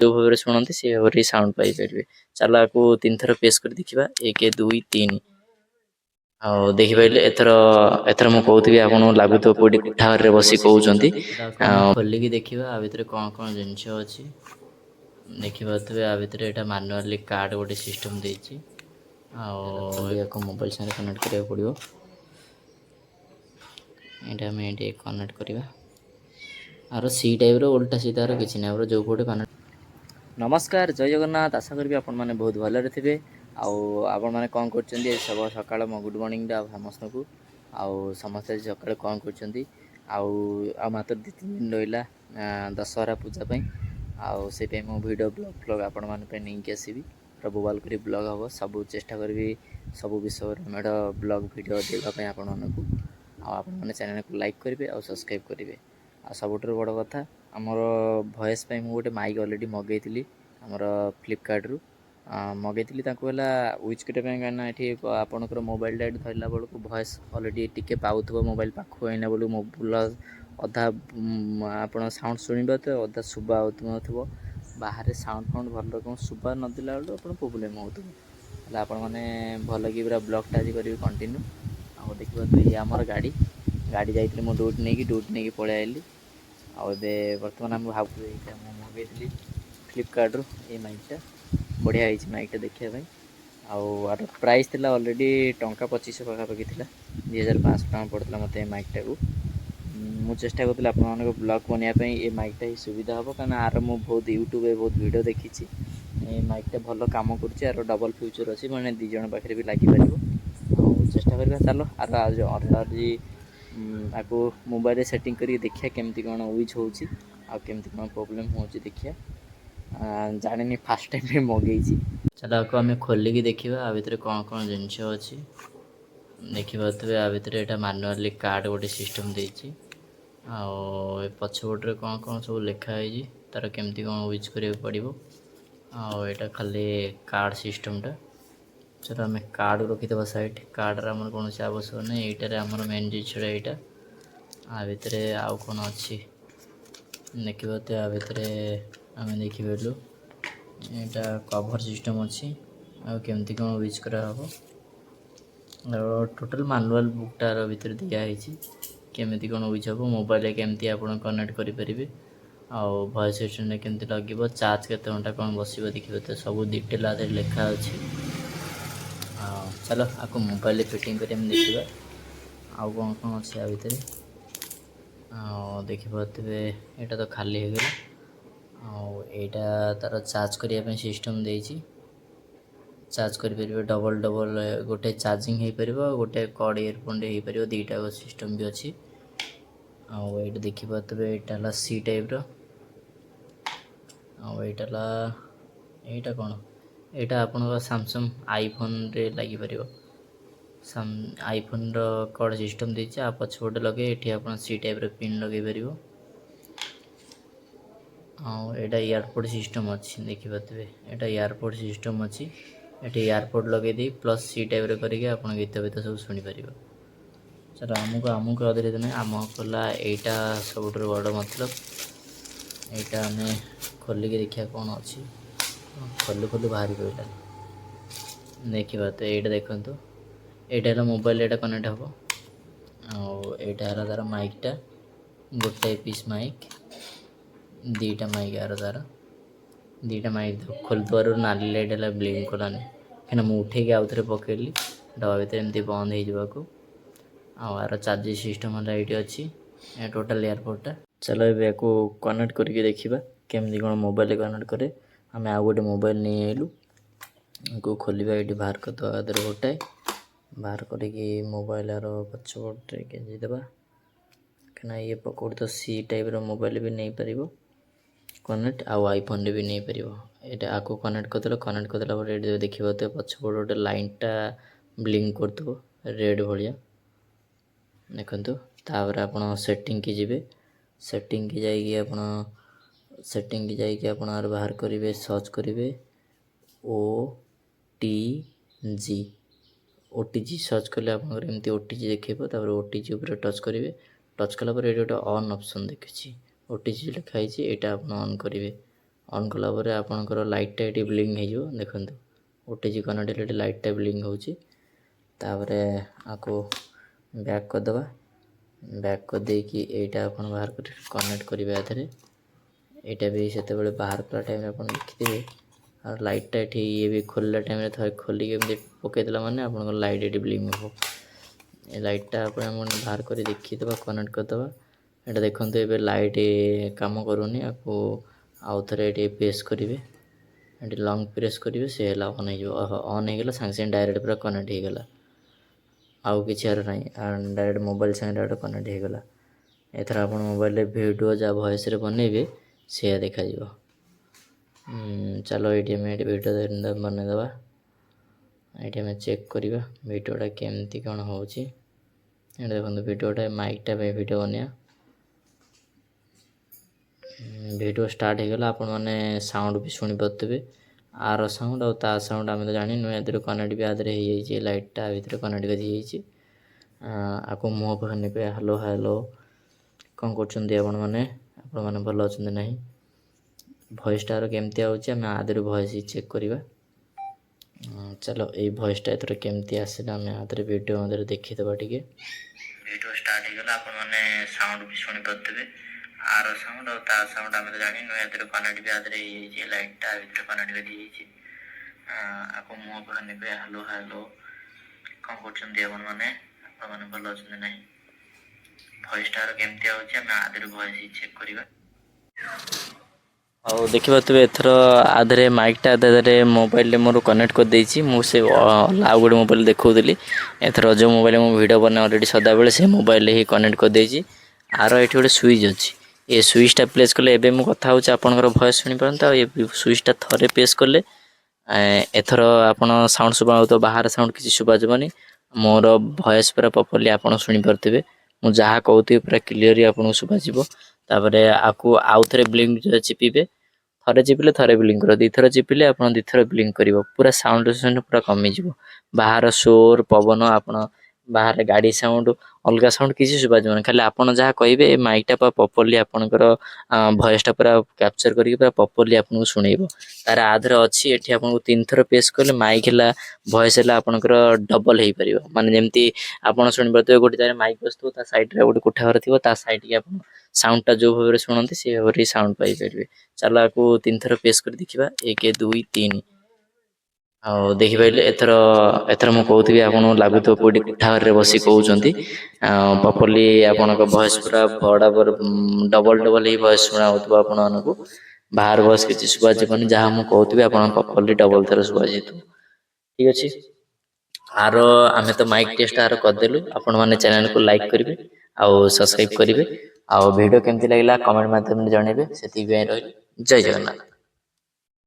जो भाव में शुणती से भाव में साउंड पाइपर। चलो आपको 3 थर प्रेस कर देखा 1 2 3 देखिपारे एथर एथर मु कहूथि आपन लागुतो कोडी कोठा घर रे बसी कहउचंती खोली की देखिबा आ भितर कोन कोन जिंस अछि देखिबातबे आ भितर एटा मैनुअली कार्ड गोटे सिस्टम देछि आ को मोबाइल से कनेक्ट करिया पड़िबो एटा में एटी कनेक्ट करिबा आरो सी टाइप रो उल्टा सीधा रो किछि नै जो कोटे कनेक्ट। नमस्कार जय जगन्नाथ आशा करी आपण मैंने बहुत भलरे थे आपण मैंने कौन कर सब सकाल गुड मॉर्निंग समस्त को समस्ते सकाल कौन कर मात्र 2-3 दिन रहा दशहरा पूजापी से मो भिड ब्लॉग फ्लॉग आपण नहीं आसबि प्रभु बाल कर ब्लॉग हम सब चेष्टा करी सब विषय मेड ब्लॉग भिड देवाई आपण मैंने चैनल को लाइक करेंगे और सब्सक्राइब करेंगे आ सबुठ बड़ कथा आमर भॉइस पे मुझे गोटे माइक अलरेडी मगेली आमर फ्लिपकार्ट रु मगेली यूज करने ये आपंकर मोबाइल डाट धरला बेलू भॉइस अलरेडी टिके पाथ्व मोबाइल पाखु आईना बेलू मोबाइल अधा आप साउंड शुणा तो अधा शुभा हो बाहर साउंड फाउंड भल रकम शुभा नदेला बेलू आप प्रोब्लेम हो आपने भल कि पूरा ब्लॉगटा आज करेंगे कंटिन्यू आ देखिए ये आमर गाड़ी गाड़ी जाइए मो डूटी नहीं पलि आइली आबे बर्तमान आम भावुँ ये मगेली फ्लिपकार्ट रु ये माइकटा बढ़िया है माइकटा देखापी आर प्राइस थी अलरेडी टंका 2500 पाखापाखि थी 2500 टका पड़ता मत माइकटा को मु चेष्टा करी आप ब्लॉग बनाई ये माइकटा ही सुविधा हम कहीं आर मु बहुत यूट्यूब बहुत वीडियो देखी ये माइकटा भल कम कर डबल फ्यूचर अच्छी मैंने 2 जन पाखे भी लगिपर चेष्टा करवा चलो आर आज आपको मोबाइल सेटिंग करी देखिए केमती कौन यूज होमती कौन प्रोब्लेम हो देखिए जानी फास्ट टाइम में मगेची चलो आपको आम खोलिकी देखा आ भितर कौन कौन जिनस अच्छी देखिए आ भितर यहाँ मैनुअली कार्ड गोटे सिस्टम देछि पछपटे कौन कौन सब लिखाई तार केमती कौन यूज करा पड़ो आटा खाली कार्ड सिस्टमटा चलो आम कार्ड रखीद साइड कार्ड आम कौन आवश्यक नहीं यहीटार आम मेन जिनसा यहाँ आ भितर आउ कौन अच्छी देखिए तो आ भितर आम देखिलु यहाँ कभर सिस्टम अच्छी आमती कौन यूज कराब टोटल मैनुअल बुकटार भितर दिखाई केमी कौन यूज हम मोबाइल केमती आप कनेक्ट करेंगे आउ भॉइस सिस्टम केमती लगे चार्ज केते घंटा कौन बस देखिए तो सब डिटेल आदि लिखा अच्छी चलो आपको मोबाइल फिटिंग कर देखा आउ कौन कौन अच्छे आ भितर देखिए यहाँ तो खाली हो गला यहाँ तार चार्ज करने सिस्टम देछि चार्ज करें डबल डबल गोटे चार्जिंग हो पार गोटे कॉर्ड इयरफोन हो पार दीटा सिस्टम भी अच्छी आईट देखिए यहाँ सी टाइप यहाँ कौन यहाँ आप सैमसंग आईफोन रे लगिपर आईफोन कॉर्ड सिस्टम देछि आ पछपटे लगे ये आप सी टाइप पिन लगे पार यहाँ एयरपोर्ट सिस्टम अच्छी देखिए यहाँ एयरपोर्ट सिस्टम अच्छी ये एयरपोर्ट लगे दी प्लस सी टाइप करके आप गीत बीत सब शुणी पार चलो आमको अदर नहीं आम कला यहाँ सब बड़ मतलब यहाँ आम खोलिकी देखा कौन अच्छी खोलु खोलु बाहरी पड़ा देखा तो यहाँ देखु यहाँ मोबाइल यहाँ कनेक्ट हम यहाँ तार माइकटा गोटे पीस माइक दीटा माइक यार तार दीटा माइक खोल द्वार नाली लाइट है ब्लिंक कलानी कहीं मुझे उठे आउ थे पकड़ी डबा भर एमती बंद हो आर चार्जिंग सिस्टम है ये अच्छी टोटाल एयरपोर्टा चलो ये कनेक्ट करके देखा केमती कौन मोबाइल कनेक्ट करे आम आउ गोटे मोबाइल नहीं आइलु को खोलिया ये बाहर करदे गोटाए बाहर करके मोबाइल आर पछपटे गेंजीदेवा कहीं ये पकड़ तो सी टाइप मोबाइल भी नहीं पार कनेक्ट आउ आईफोन भी नहीं पार यहाँ आपको कनेक्ट करदेला ये देखिए तो पछपट गोटे लाइनटा ब्लिंक करदो रेड भाया देखु तापर आप सेटिंग की जी सेटिंग की जाइए आप सेटिंग की जाइए आप बाहर करेंगे सर्च करेंगे OTG सर्च कले आपमती OTG देखेब OTG उपर टच करेंगे टच कलापर ये गोटे ऑन ऑप्शन देखी OTG लिखाई यहाँ आप ऑन करेंगे ଅନ୍ କଲା ପରେ ଆପଣଙ୍କର ଲାଇଟ୍ଟା ଏଠି ବ୍ଲିଙ୍କ୍ ହେଇଯିବ। ଦେଖନ୍ତୁ OTG କନେକ୍ଟ ହେଲେ ଏଠି ଲାଇଟ୍ଟା ବ୍ଲିଙ୍କ୍ ହେଉଛି। ତାପରେ ଆକୁ ବ୍ୟାକ୍ କରିଦେବା। ବ୍ୟାକ୍ କରିଦେଇକି ଏଇଟା ଆପଣ ବାହାର କରି କନେକ୍ଟ କରିବେ ଏଥିରେ। ଏଇଟା ବି ସେତେବେଳେ ବାହାର କଲା ଟାଇମ୍ରେ ଆପଣ ଦେଖିଥିବେ। ଆଉ ଲାଇଟ୍ଟା ଏଠି ଇଏ ବି ଖୋଲିଲା ଟାଇମ୍ରେ ଥରେ ଖୋଲିକି ଏମିତି ପକାଇଦେଲା ମାନେ ଆପଣଙ୍କର ଲାଇଟ୍ ଏଠି ବ୍ଲିଙ୍କ୍ ହେବ। ଏ ଲାଇଟ୍ଟା ଆପଣ ବାହାର କରି ଦେଖିଦେବା, କନେକ୍ଟ କରିଦେବା। ଏଇଟା ଦେଖନ୍ତୁ ଏବେ ଲାଇଟ୍ କାମ କରୁନି। ଆକୁ ଆଉ ଥରେ ଏଠି ପ୍ରେସ୍ କରିବେ, ଏଠି ଲଙ୍ଗ୍ ପ୍ରେସ୍ କରିବେ, ସେ ହେଲା ଅନ୍ ହେଇଯିବ। ଅନ୍ ହେଇଗଲା, ସାଙ୍ଗେ ସାଙ୍ଗେ ଡାଇରେକ୍ଟ ପୁରା କନେକ୍ଟ ହେଇଗଲା। ଆଉ କିଛି ଆର ନାହିଁ, ଡାଇରେକ୍ଟ ମୋବାଇଲ୍ ସାଙ୍ଗେ ଡାଇରେକ୍ଟ କନେକ୍ଟ ହେଇଗଲା। ଏଥର ଆପଣ ମୋବାଇଲରେ ଭିଡ଼ିଓ ଯାହା ଭଏସ୍ରେ ବନେଇବେ ସେୟା ଦେଖାଯିବ। ଚାଲ ଏଇଠି ଆମେ ଏଠି ଭିଡ଼ିଓ ବନେଇଦେବା। ଏଇଠି ଆମେ ଚେକ୍ କରିବା ଭିଡ଼ିଓଟା କେମିତି କ'ଣ ହେଉଛି। ଏଇଟା ଦେଖନ୍ତୁ ଭିଡ଼ିଓଟା ମାଇକ୍ଟା ପାଇଁ ଭିଡ଼ିଓ ବନେଇବା। ଭିଡ଼ିଓ ଷ୍ଟାର୍ଟ ହେଇଗଲା। ଆପଣମାନେ ସାଉଣ୍ଡ ବି ଶୁଣିପାରୁଥିବେ। ଆର ସାଉଣ୍ଡ ଆଉ ତା ସାଉଣ୍ଡ ଆମେ ତ ଜାଣିନୁ। ଏଥିରେ କନେକ୍ଟ ବି ଆଧିରେ ହେଇଯାଇଛି। ଲାଇଟ୍ଟା ଭିତରେ କନେକ୍ଟ କରି ହେଇଯାଇଛି। ଆକୁ ମୁହଁ ପାଖରେ ନେବେ। ହ୍ୟାଲୋ ହ୍ୟାଲୋ, କ'ଣ କରୁଛନ୍ତି ଆପଣମାନେ? ଆପଣମାନେ ଭଲ ଅଛନ୍ତି ନାହିଁ? ଭଏସ୍ଟାର କେମିତି ଆସୁଛି ଆମେ ଆଧିରେ ଭଏସ୍ ଚେକ୍ କରିବା। ଚାଲ ଏଇ ଭଏସ୍ଟା ଏଥର କେମିତି ଆସିଲା ଆମେ ଆଧିରେ ଭିଡ଼ିଓ ମଧ୍ୟରେ ଦେଖିଦେବା ଟିକେ। ଭିଡ଼ିଓ ଷ୍ଟାର୍ଟ ହେଇଗଲା। ଆପଣମାନେ ସାଉଣ୍ଡ ବି ଶୁଣିପାରୁଥିବେ। ଆର ସାଉଣ୍ଡ ଆଉ ତା ସାଉଣ୍ଡ ଆମେ ତ ଜାଣିନୁ। ଏଥିରେ କନେକ୍ଟ ବି ଆଧିରେ ହେଇଯାଇଛି। ଲାଇଟ୍ଟା ଭିତରେ କନେକ୍ଟ କରି ହେଇଯାଇଛି। ଆକୁ ମୁହଁ ପାଖରେ ନେବେ। ହ୍ୟାଲୋ ହ୍ୟାଲୋ, କ'ଣ କରୁଛନ୍ତି ଆପଣମାନେ? ଆପଣମାନେ ଭଲ ଅଛନ୍ତି ନାହିଁ? ଭଏସ୍ଟାର କେମିତି ଆସୁଛି ଆମେ ଆଧିରେ ଭଏସ୍ ଚେକ୍ କରିବା। ଆଉ ଦେଖିପାରୁଥିବେ ଏଥର ଆଧିରେ ମାଇକ୍ଟା ଆଧିରେ ମୋବାଇଲରେ ମୋର କନେକ୍ଟ କରିଦେଇଛି। ମୁଁ ସେ ଆଉ ଗୋଟେ ମୋବାଇଲ ଦେଖାଉଥିଲି। ଏଥର ଯେଉଁ ମୋବାଇଲ ମୁଁ ଭିଡ଼ିଓ ବନାଏ ଅଲରେଡ଼ି ସଦାବେଳେ ସେ ମୋବାଇଲରେ ହିଁ କନେକ୍ଟ କରିଦେଇଛି। ଆର ଏଠି ଗୋଟେ ସୁଇଚ୍ ଅଛି। ଏ ସୁଇଚ୍ଟା ପ୍ରେସ୍ କଲେ ଏବେ ମୁଁ କଥା ହେଉଛି ଆପଣଙ୍କର ଭଏସ୍ ଶୁଣିପାରନ୍ତି। ଆଉ ଏ ସୁଇଚ୍ଟା ଥରେ ପ୍ରେସ୍ କଲେ ଏଥର ଆପଣ ସାଉଣ୍ଡ ଶୁଭା ହେଉଥିବ, ବାହାର ସାଉଣ୍ଡ କିଛି ଶୁଭାଯିବନି। ମୋର ଭଏସ୍ ପୁରା ପ୍ରପରଲି ଆପଣ ଶୁଣିପାରୁଥିବେ। ମୁଁ ଯାହା କହୁଥିବି ପୁରା କ୍ଲିଅରଲି ଆପଣଙ୍କୁ ଶୁଭାଯିବ। ତାପରେ ଆକୁ ଆଉ ଥରେ ବ୍ଲିଙ୍କ୍ ଚିପିବେ। ଥରେ ଚିପିଲେ ଥରେ ବ୍ଲିଙ୍କ୍ କରିବ, ଦୁଇଥର ଚିପିଲେ ଆପଣ ଦୁଇଥର ବ୍ଲିଙ୍କ୍ କରିବ। ପୁରା ସାଉଣ୍ଡ ପୁରା କମିଯିବ। ବାହାର ସୋର ପବନ, ଆପଣ ବାହାରେ ଗାଡ଼ି ସାଉଣ୍ଡ, ଅଲଗା ସାଉଣ୍ଡ କିଛି ଶୁଭାଯିବନି। ଖାଲି ଆପଣ ଯାହା କହିବେ ଏ ମାଇକ୍ଟା ପୁରା ପ୍ରପରଲି ଆପଣଙ୍କର ଭଏସ୍ଟା ପୁରା କ୍ୟାପଚର୍ କରିକି ପୁରା ପ୍ରପରଲି ଆପଣଙ୍କୁ ଶୁଣେଇବ। ତାର ଆଧିରେ ଅଛି ଏଠି ଆପଣଙ୍କୁ 3 ଥର ପ୍ରେସ୍ କଲେ ମାଇକ୍ ହେଲା, ଭଏସ୍ ହେଲା ଆପଣଙ୍କର ଡବଲ୍ ହେଇପାରିବ। ମାନେ ଯେମିତି ଆପଣ ଶୁଣିପାରୁଥିବେ ଗୋଟେ ଜାଗାରେ ମାଇକ୍ ବସୁଥିବ, ତା ସାଇଡ଼୍ରେ ଗୋଟେ କୋଠା ଘର ଥିବ, ତା ସାଇଡ଼୍କି ଆପଣ ସାଉଣ୍ଡଟା ଯେଉଁ ଭାବରେ ଶୁଣନ୍ତି ସେ ଭାବରେ ସାଉଣ୍ଡ ପାଇପାରିବେ। ଚାଲ ଆକୁ 3 ଥର ପ୍ରେସ୍ କରି ଦେଖିବା। 1 2 3। ଆଉ ଦେଖିପାରିଲେ ଏଥର ମୁଁ କହୁଥିବି ଆପଣଙ୍କୁ ଲାଗୁଥିବ କେଉଁଠି କୋଠା ଘରରେ ବସି କହୁଛନ୍ତି। ପ୍ରପରଲି ଆପଣଙ୍କ ଭଏସ୍ ପୁରା ଡବଲ୍ ହେଇ ଭଏସ୍ ଶୁଣା ହେଉଥିବ ଆପଣମାନଙ୍କୁ। ବାହାର ଭଏସ୍ କିଛି ଶୁଭାଯିବନି। ଯାହା ମୁଁ କହୁଥିବି ଆପଣ ପ୍ରପରଲି ଡବଲ୍ ଥର ଶୁଭାଯାଇଥିବ। ଠିକ୍ ଅଛି। ଆର ଆମେ ତ ମାଇକ୍ ଟେଷ୍ଟ ଆର କରିଦେଲୁ। ଆପଣମାନେ ଚ୍ୟାନେଲକୁ ଲାଇକ୍ କରିବେ ଆଉ ସବସ୍କ୍ରାଇବ୍ କରିବେ। ଆଉ ଭିଡ଼ିଓ କେମିତି ଲାଗିଲା କମେଣ୍ଟ ମାଧ୍ୟମରେ ଜଣାଇବେ। ସେତିକି ପାଇଁ ରହିଲି। ଜୟ ଜଗନ୍ନାଥ।